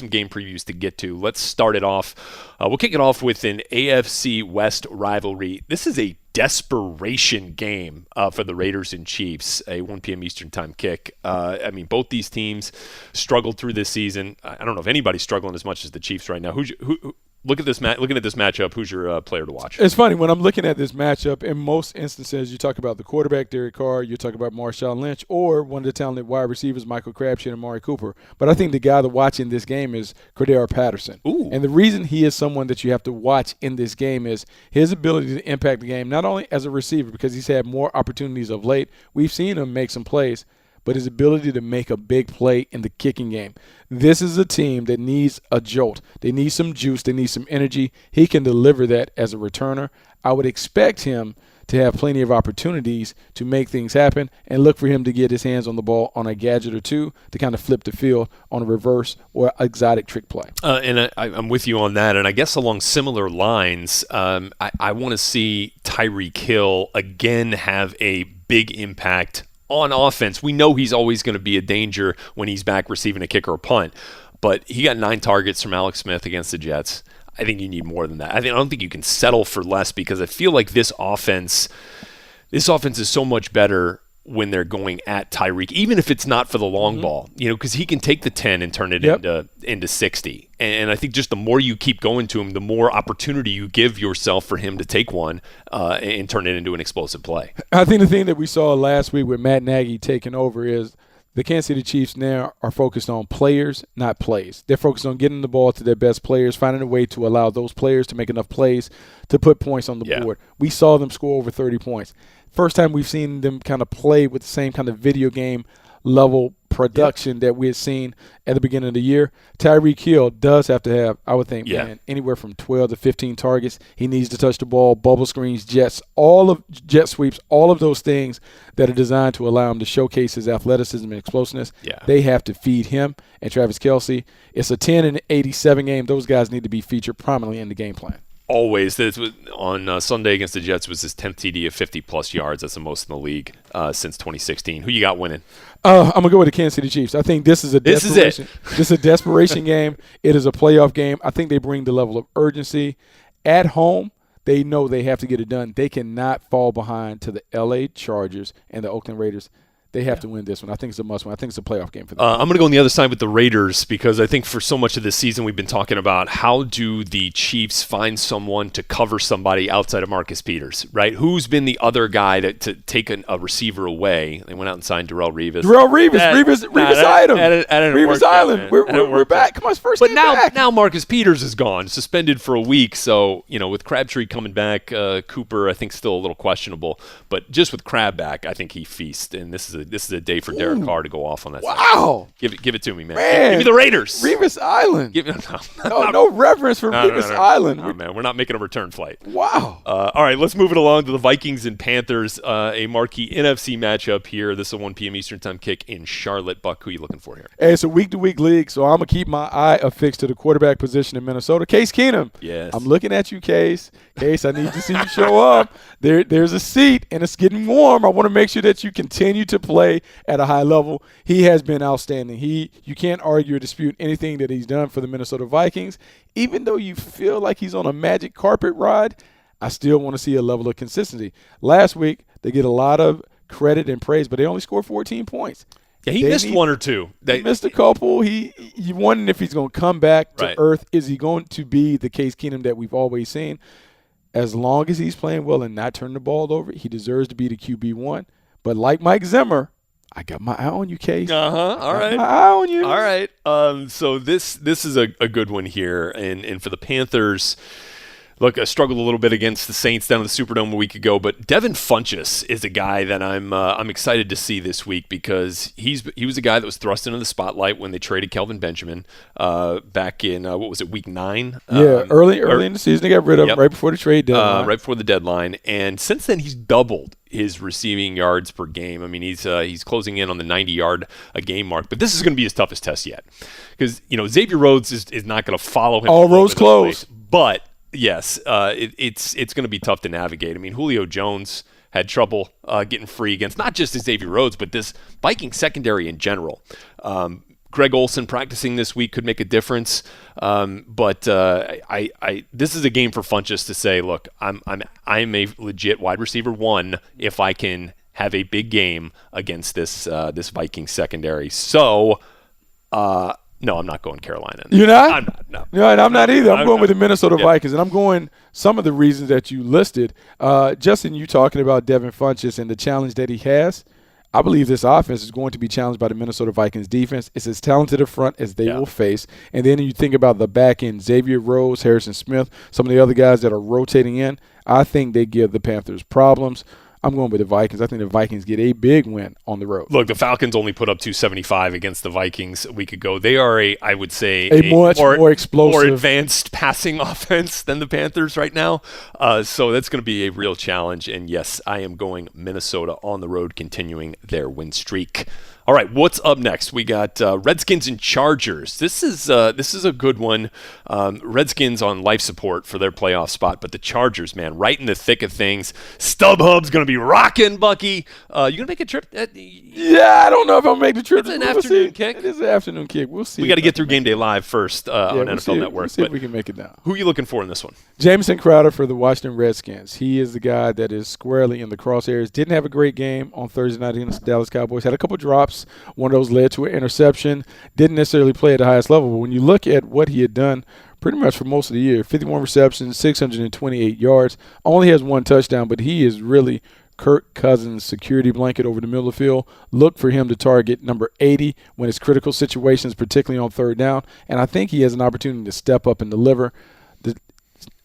some game previews to get to. Let's start it off. We'll kick it off with an AFC West rivalry. This is a desperation game for the Raiders and Chiefs, a 1 p.m. Eastern time kick. Both these teams struggled through this season. I don't know if anybody's struggling as much as the Chiefs right now. Looking at this matchup, who's your player to watch? It's funny, when I'm looking at this matchup, in most instances, you talk about the quarterback, Derek Carr, you talk about Marshawn Lynch, or one of the talented wide receivers, Michael Crabtree and Amari Cooper. But I think the guy to watch in this game is Cordero Patterson. Ooh. And the reason he is someone that you have to watch in this game is his ability to impact the game, not only as a receiver, because he's had more opportunities of late. We've seen him make some plays, but his ability to make a big play in the kicking game. This is a team that needs a jolt. They need some juice. They need some energy. He can deliver that as a returner. I would expect him to have plenty of opportunities to make things happen, and look for him to get his hands on the ball on a gadget or two to kind of flip the field on a reverse or exotic trick play. I'm with you on that. And I guess along similar lines, I want to see Tyreek Hill again have a big impact on offense. We know he's always going to be a danger when he's back receiving a kick or a punt, but he got 9 targets from Alex Smith against the Jets. I think you need more than that. I don't think you can settle for less, because I feel like this offense is so much better when they're going at Tyreek, even if it's not for the long ball, because he can take the 10 and turn it into 60. And I think just the more you keep going to him, the more opportunity you give yourself for him to take one and turn it into an explosive play. I think the thing that we saw last week with Matt Nagy taking over is the Kansas City Chiefs now are focused on players, not plays. They're focused on getting the ball to their best players, finding a way to allow those players to make enough plays to put points on the board. We saw them score over 30 points. First time we've seen them kind of play with the same kind of video game level production that we had seen at the beginning of the year. Tyreek Hill does have to have, I would think, anywhere from 12 to 15 targets. He needs to touch the ball, bubble screens, jet sweeps, all of those things that are designed to allow him to showcase his athleticism and explosiveness. They have to feed him and Travis Kelce. It's a 10-87 game. Those guys need to be featured prominently in the game plan. Always. On Sunday against the Jets was his 10th TD of 50-plus yards. That's the most in the league since 2016. Who you got winning? I'm going to go with the Kansas City Chiefs. I think this is a desperation. This is a desperation game. It is a playoff game. I think they bring the level of urgency. At home, they know they have to get it done. They cannot fall behind to the L.A. Chargers and the Oakland Raiders. They have to win this one. I think it's a must win. I think it's a playoff game for them. I'm going to go on the other side with the Raiders, because I think for so much of this season we've been talking about how do the Chiefs find someone to cover somebody outside of Marcus Peters, right? Who's been the other guy to take a receiver away? They went out and signed Darrelle Revis. Revis Island. Revis Island. We're back. Come on, it's first but game back. Now Marcus Peters is gone, suspended for a week. So, with Crabtree coming back, Cooper, I think, still a little questionable. But just with Crab back, I think he feasts. And this is a day for Derek Carr to go off on that. Wow. Give it to me, man. Give me the Raiders. Revis Island. No reverence for Revis Island. No, man, we're not making a return flight. Wow. All right, let's move it along to the Vikings and Panthers, a marquee NFC matchup here. This is a 1 p.m. Eastern time kick in Charlotte. Buck, who are you looking for here? Hey, it's a week-to-week league, so I'm going to keep my eye affixed to the quarterback position in Minnesota. Case Keenum. Yes. I'm looking at you, Case. Case, I need to see you show up. There's a seat, and it's getting warm. I want to make sure that you continue to play at a high level. He has been outstanding. You can't argue or dispute anything that he's done for the Minnesota Vikings. Even though you feel like he's on a magic carpet ride, I still want to see a level of consistency. Last week, they get a lot of credit and praise, but they only scored 14 points. Yeah, he missed one or two. He missed a couple. You wondering if he's going to come back to earth. Is he going to be the Case Keenum that we've always seen? As long as he's playing well and not turning the ball over, he deserves to be the QB1. But like Mike Zimmer, I got my eye on you, Case. All right. My eye on you. All right. So this is a good one here. And for the Panthers, look, I struggled a little bit against the Saints down in the Superdome a week ago, but Devin Funchess is a guy that I'm excited to see this week, because he was a guy that was thrust into the spotlight when they traded Kelvin Benjamin back in week 9? Early in the season they got rid of him right before the trade deadline. Right before the deadline, and since then he's doubled his receiving yards per game. I mean, he's closing in on the 90-yard a game mark, but this is going to be his toughest test yet, because Xavier Rhodes is not going to follow him. All roads closed, but. Yes, it's going to be tough to navigate. I mean, Julio Jones had trouble getting free against not just Xavier Rhodes, but this Viking secondary in general. Greg Olsen practicing this week could make a difference. But this is a game for Funchess to say, look, I'm a legit wide receiver one if I can have a big game against this Vikings secondary. So, no, I'm not going Carolina. You're not? I'm not. No. No, and I'm not either. I'm going with the Minnesota Vikings, and I'm going some of the reasons that you listed. Justin, you talking about Devin Funchess and the challenge that he has. I believe this offense is going to be challenged by the Minnesota Vikings defense. It's as talented a front as they will face. And then you think about the back end, Xavier Rhodes, Harrison Smith, some of the other guys that are rotating in. I think they give the Panthers problems. I'm going with the Vikings. I think the Vikings get a big win on the road. Look, the Falcons only put up 275 against the Vikings a week ago. They are I would say, a much more explosive, more advanced passing offense than the Panthers right now. So that's going to be a real challenge. And yes, I am going Minnesota on the road, continuing their win streak. All right, what's up next? We got Redskins and Chargers. This is a good one. Redskins on life support for their playoff spot, but the Chargers, man, right in the thick of things. StubHub's going to be rocking, Bucky. You going to make a trip? Yeah, I don't know if I'll make the trip. It's an afternoon kick. It is an afternoon kick. We'll see. We got to get through Game Day Live first on NFL Network. We'll see if we can make it down. Who are you looking for in this one? Jamison Crowder for the Washington Redskins. He is the guy that is squarely in the crosshairs. Didn't have a great game on Thursday night against the Dallas Cowboys. Had a couple drops. One of those led to an interception. Didn't necessarily play at the highest level. But when you look at what he had done pretty much for most of the year, 51 receptions, 628 yards, only has one touchdown, but he is really Kirk Cousins' security blanket over the middle of the field. Look for him to target number 80 when it's critical situations, particularly on third down. And I think he has an opportunity to step up and deliver. The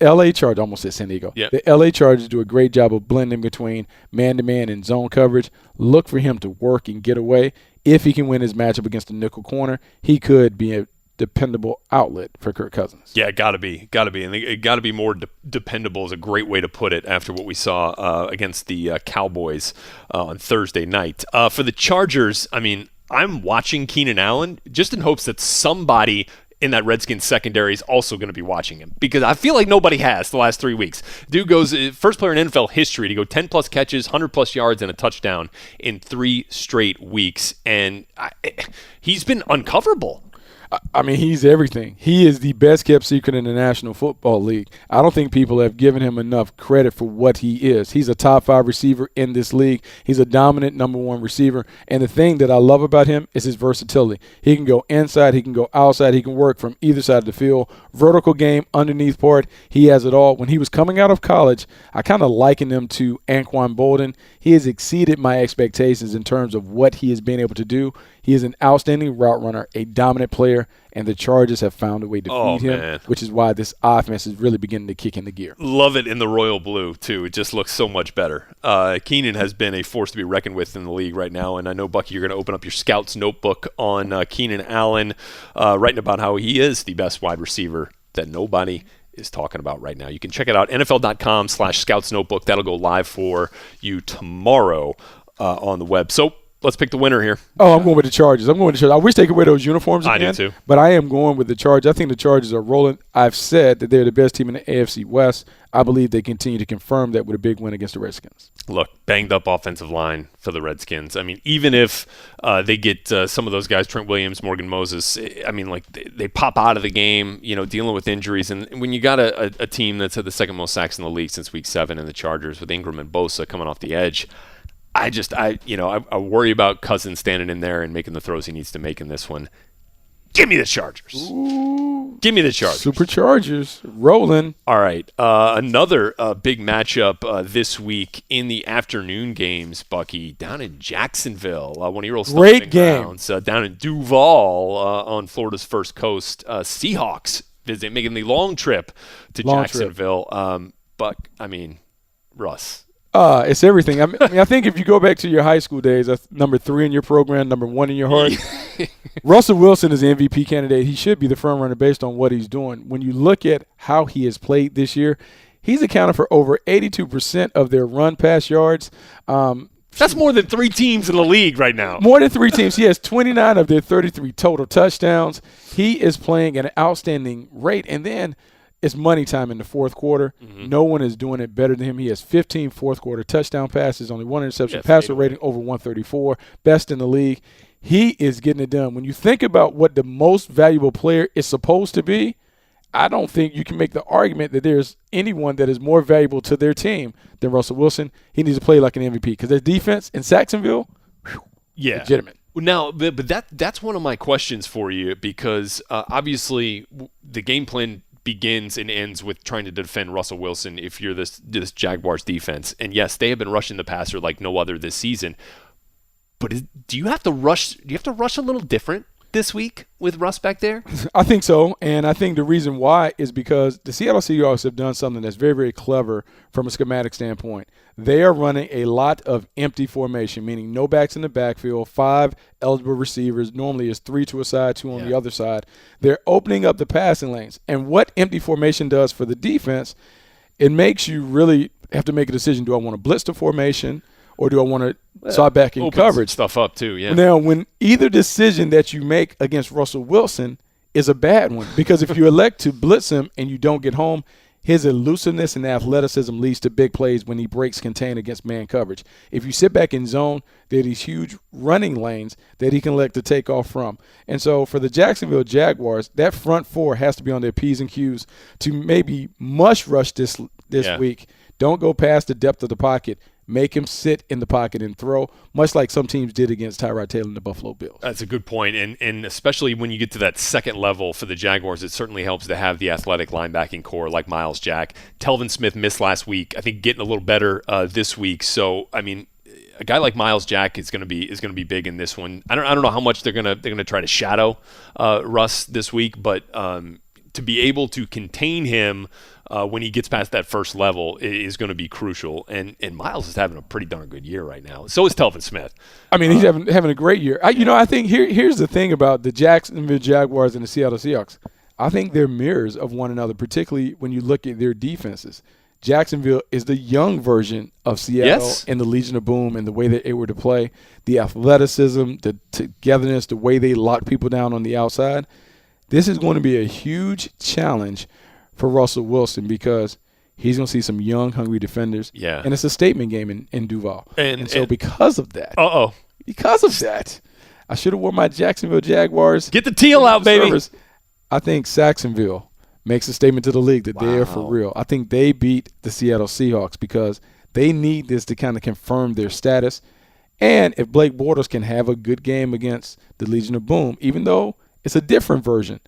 L.A. Chargers, almost said San Diego. Yep. The L.A. Chargers do a great job of blending between man-to-man and zone coverage. Look for him to work and get away. If he can win his matchup against the nickel corner, he could be a dependable outlet for Kirk Cousins. Yeah, got to be. And it got to be more dependable is a great way to put it after what we saw against the Cowboys on Thursday night. For the Chargers, I mean, I'm watching Keenan Allen just in hopes that somebody in that Redskins secondary is also going to be watching him, because I feel like nobody has the last 3 weeks. Dude goes first player in NFL history to go 10 plus catches, 100 plus yards, and a touchdown in 3 straight weeks, and he's been uncoverable. I mean, he's everything. He is the best kept secret in the National Football League. I don't think people have given him enough credit for what he is. He's a top 5 receiver in this league. He's a dominant number 1 receiver. And the thing that I love about him is his versatility. He can go inside. He can go outside. He can work from either side of the field. Vertical game, underneath part, he has it all. When he was coming out of college, I kind of likened him to Anquan Bolden. He has exceeded my expectations in terms of what he has been able to do. He is an outstanding route runner, a dominant player, and the Chargers have found a way to feed him, man. Which is why this offense is really beginning to kick into gear. Love it in the royal blue, too. It just looks so much better. Keenan has been a force to be reckoned with in the league right now, and I know, Bucky, you're going to open up your Scouts notebook on Keenan Allen, writing about how he is the best wide receiver that nobody is talking about right now. You can check it out, NFL.com/Scouts notebook. That'll go live for you tomorrow on the web. So let's pick the winner here. Oh, I'm going with the Chargers. I wish they could wear those uniforms again. I do too. But I am going with the Chargers. I think the Chargers are rolling. I've said that they're the best team in the AFC West. I believe they continue to confirm that with a big win against the Redskins. Look, banged up offensive line for the Redskins. I mean, even if they get some of those guys, Trent Williams, Morgan Moses, I mean, like they pop out of the game, dealing with injuries. And when you got a team that's had the second most sacks in the league since week 7 in the Chargers with Ingram and Bosa coming off the edge, I worry about Cousins standing in there and making the throws he needs to make in this one. Give me the Chargers. Ooh, Give me the Chargers. Superchargers rolling. All right. Another big matchup this week in the afternoon games, Bucky, down in Jacksonville. One of your old great game. Grounds, down in Duval on Florida's first coast. Seahawks making the long trip to Jacksonville. Buck, Russ. It's everything. I think if you go back to your high school days, that's number 3 in your program, number 1 in your heart. Russell Wilson is the MVP candidate. He should be the front runner based on what he's doing. When you look at how he has played this year, he's accounted for over 82% of their run-pass yards. That's more than 3 teams in the league right now. More than 3 teams. He has 29 of their 33 total touchdowns. He is playing at an outstanding rate. And then it's money time in the fourth quarter. Mm-hmm. No one is doing it better than him. He has 15 fourth-quarter touchdown passes, only 1 interception, passer rating over 134, best in the league. he is getting it done. When you think about what the most valuable player is supposed to be, I don't think you can make the argument that there's anyone that is more valuable to their team than Russell Wilson. He needs to play like an MVP because their defense in Saxonville, legitimate. Now, but that's one of my questions for you because obviously the game plan begins and ends with trying to defend Russell Wilson if you're this Jaguars defense. And yes, they have been rushing the passer like no other this season. But do you have to rush? Do you have to rush a little different this week with Russ back there? I think so, and I think the reason why is because the Seattle Seahawks have done something that's very, very clever from a schematic standpoint. They are running a lot of empty formation, meaning no backs in the backfield, 5 eligible receivers. Normally it's 3 to a side, 2 on the other side. They're opening up the passing lanes. And what empty formation does for the defense, it makes you really have to make a decision. Do I want to blitz the formation or do I want to start back in coverage? Stuff up too, yeah. Now, when either decision that you make against Russell Wilson is a bad one, because if you elect to blitz him and you don't get home, his elusiveness and athleticism leads to big plays when he breaks contain against man coverage. If you sit back in zone, there are these huge running lanes that he can elect to take off from. And so for the Jacksonville Jaguars, that front four has to be on their P's and Q's to maybe mush rush this week. Don't go past the depth of the pocket. Make him sit in the pocket and throw, much like some teams did against Tyrod Taylor and the Buffalo Bills. That's a good point. And especially when you get to that second level for the Jaguars, it certainly helps to have the athletic linebacking core like Myles Jack. Telvin Smith missed last week. I think getting a little better this week. So, I mean, a guy like Myles Jack is going to be big in this one. I don't know how much they're going to try to shadow Russ this week, but to be able to contain him when he gets past that first level is going to be crucial. And Myles is having a pretty darn good year right now. So is Telvin Smith. I mean, he's having a great year. I think here's the thing about the Jacksonville Jaguars and the Seattle Seahawks. I think they're mirrors of one another, particularly when you look at their defenses. Jacksonville is the young version of Seattle in the Legion of Boom and the way that they were to play, the athleticism, the togetherness, the way they lock people down on the outside. This is going to be a huge challenge for Russell Wilson because he's going to see some young, hungry defenders. Yeah. And it's a statement game in Duval. And so because of that, I should have worn my Jacksonville Jaguars. Get the teal out, baby. I think Saxonville makes a statement to the league that they're for real. I think they beat the Seattle Seahawks because they need this to kind of confirm their status. And if Blake Bortles can have a good game against the Legion of Boom, even though it's a different version,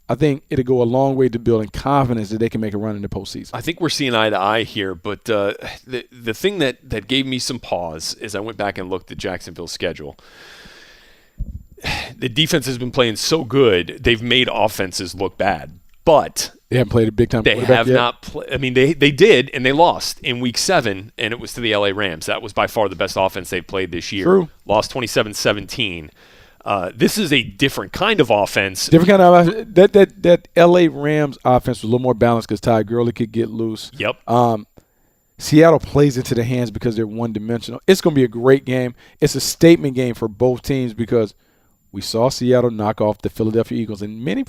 I think it'll go a long way to building confidence that they can make a run in the postseason. I think we're seeing eye to eye here, but the thing that gave me some pause is I went back and looked at Jacksonville's schedule. The defense has been playing so good, they've made offenses look bad. But they haven't played a big-time quarterback yet. They have not played. I mean, they did, and they lost in Week 7, and it was to the LA Rams. That was by far the best offense they've played this year. True. Lost 27-17. This is a different kind of offense. Different kind of offense. That LA Rams offense was a little more balanced because Ty Gurley could get loose. Yep. Seattle plays into the hands because they're one-dimensional. It's going to be a great game. It's a statement game for both teams because we saw Seattle knock off the Philadelphia Eagles, and many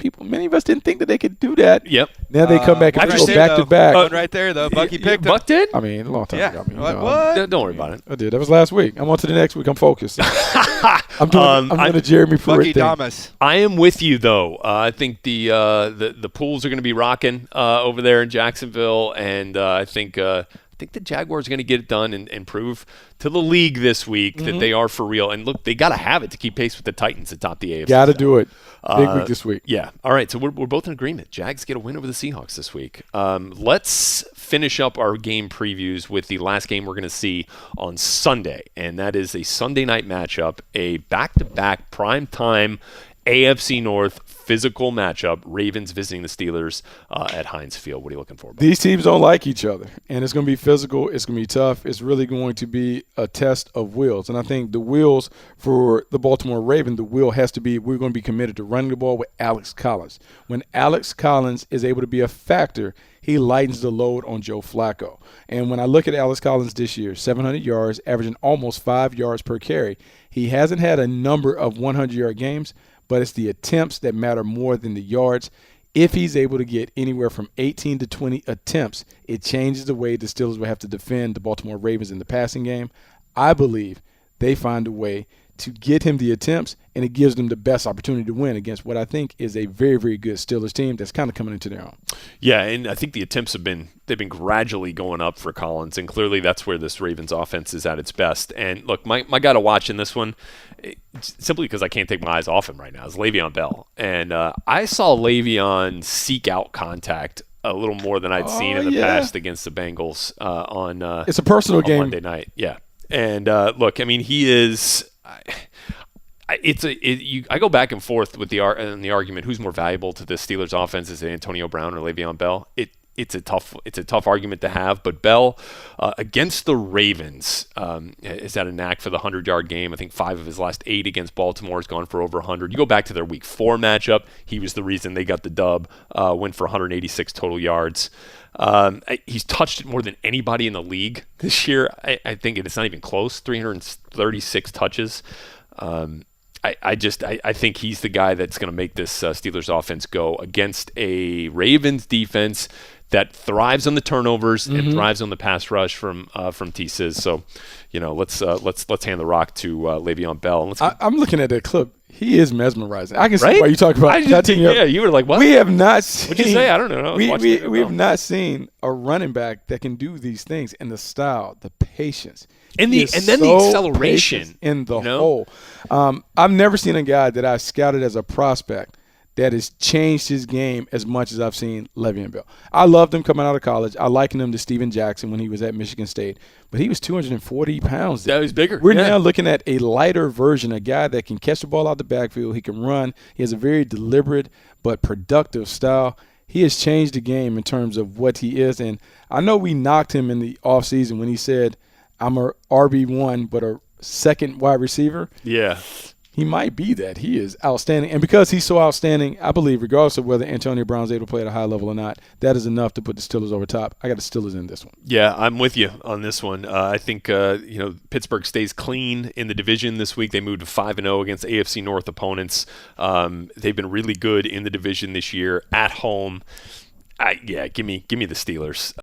of us didn't think that they could do that. Yep. Now they come back and go back-to-back. One right there, though. Bucky picked him. Buck did? I mean, a long time ago. What? Don't worry about it. I did. That was last week. I'm on to the next week. I'm focused. I'm doing a Jeremy Pruitt thing. Thomas. I am with you, though. I think the pools are going to be rocking over there in Jacksonville, and I think the Jaguars are going to get it done and prove to the league this week that they are for real. And look, they got to have it to keep pace with the Titans atop the AFC. Got to do it. Big week this week. Yeah. All right. So we're both in agreement. Jags get a win over the Seahawks this week. Let's finish up our game previews with the last game we're going to see on Sunday, and that is a Sunday night matchup, a back-to-back primetime AFC North physical matchup. Ravens visiting the Steelers at Heinz Field. What are you looking for, Bob? These teams don't like each other, and it's going to be physical. It's going to be tough. It's really going to be a test of wills. And I think the wills for the Baltimore Ravens, the will has to be we're going to be committed to running the ball with Alex Collins. When Alex Collins is able to be a factor, he lightens the load on Joe Flacco. And when I look at Alex Collins this year, 700 yards, averaging almost 5 yards per carry. He hasn't had a number of 100-yard games, but it's the attempts that matter more than the yards. If he's able to get anywhere from 18 to 20 attempts, it changes the way the Steelers will have to defend the Baltimore Ravens in the passing game. I believe they find a way to get him the attempts, and it gives them the best opportunity to win against what I think is a very, very good Steelers team that's kind of coming into their own. Yeah, and I think the attempts they've been gradually going up for Collins, and clearly that's where this Ravens offense is at its best. And look, my guy to watch in this one, simply because I can't take my eyes off him right now, is Le'Veon Bell. And I saw Le'Veon seek out contact a little more than I'd seen in the past against the Bengals on it's a personal game Monday night. Yeah, and look, I mean, he is. I go back and forth with the argument who's more valuable to the Steelers offense, is it Antonio Brown or Le'Veon Bell? It's a tough argument to have, but Bell against the Ravens has had a knack for the 100-yard game. I think 5 of his last 8 against Baltimore has gone for over 100. You go back to their Week 4 matchup, he was the reason they got the dub, went for 186 total yards. He's touched it more than anybody in the league this year. I think it's not even close, 336 touches. I think he's the guy that's going to make this Steelers offense go against a Ravens defense that thrives on the turnovers and thrives on the pass rush from T-Siz. So, let's hand the rock to Le'Veon Bell. I'm looking at that clip. He is mesmerizing. I can see right? why you talk about that. Yeah, you were like, what? We have not seen. What'd you say? I don't know. We have not seen a running back that can do these things, and the style, the patience. And the acceleration in the hole. I've never seen a guy that I scouted as a prospect that has changed his game as much as I've seen Le'Veon Bell. I loved him coming out of college. I likened him to Steven Jackson when he was at Michigan State, but he was 240 pounds. That was bigger. We're now looking at a lighter version, a guy that can catch the ball out the backfield. He can run. He has a very deliberate but productive style. He has changed the game in terms of what he is, and I know we knocked him in the offseason when he said, I'm a RB1 but a second wide receiver. Yeah. He might be that. He is outstanding. And because he's so outstanding, I believe regardless of whether Antonio Brown's able to play at a high level or not, that is enough to put the Steelers over top. I got the Steelers in this one. Yeah, I'm with you on this one. I think Pittsburgh stays clean in the division this week. They moved to 5-0 against AFC North opponents. They've been really good in the division this year at home. Give me the Steelers.